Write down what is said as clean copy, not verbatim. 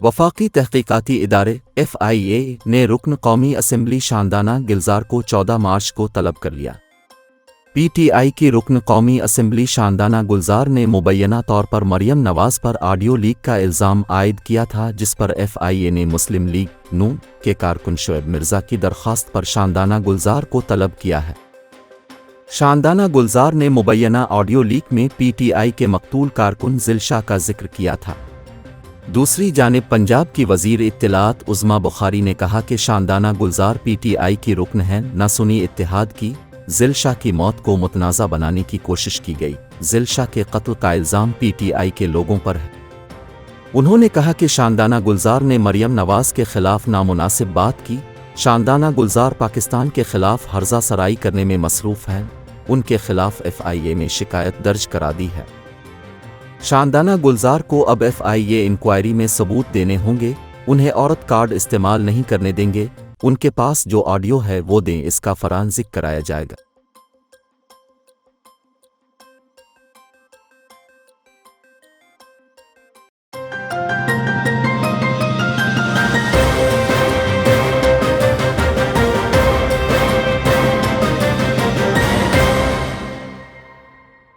वफाकी तहकीकाती इदारे FIA ने रुकन कौमी असम्बली शानदाना गुलजार को 14 मार्च को तलब कर लिया। PTI की रुकन कौमी असम्बली शानदाना गुलजार ने मुबैना तौर पर मरियम नवाज़ पर ऑडियो लीक का इल्ज़ाम आयद किया था, जिस पर FIA ने मुस्लिम लीग नून के कारकुन शोएब मिर्ज़ा की दरख्वास्त पर शानदाना गुलजार को तलब किया है। शानदाना गुलजार ने मुबैना ऑडियो लीक में PTI के मकतूल कारकुन ज़िलशा का जिक्र किया था। दूसरी जानिब पंजाब की वज़ीर इत्तिलात उज़्मा बुखारी ने कहा कि शानदाना गुलजार PTI की रुकन है, न सुनी इत्तेहाद की। ज़िलशा की मौत को मुतनाज़ा बनाने की कोशिश की गई। ज़िलशा के कत्ल का इल्ज़ाम PTI के लोगों पर है। उन्होंने कहा कि शानदाना गुलजार ने मरियम नवाज़ के खिलाफ नामुनासिब बात की। शानदाना गुलजार पाकिस्तान के खिलाफ हर्जा सराई करने में मसरूफ़ हैं। उनके खिलाफ FIA में शिकायत दर्ज करा दी है। शानदाना गुलजार को अब FIA इंक्वायरी में सबूत देने होंगे। उन्हें औरत कार्ड इस्तेमाल नहीं करने देंगे। उनके पास जो ऑडियो है वो दें, इसका फरांजिक कराया जाएगा।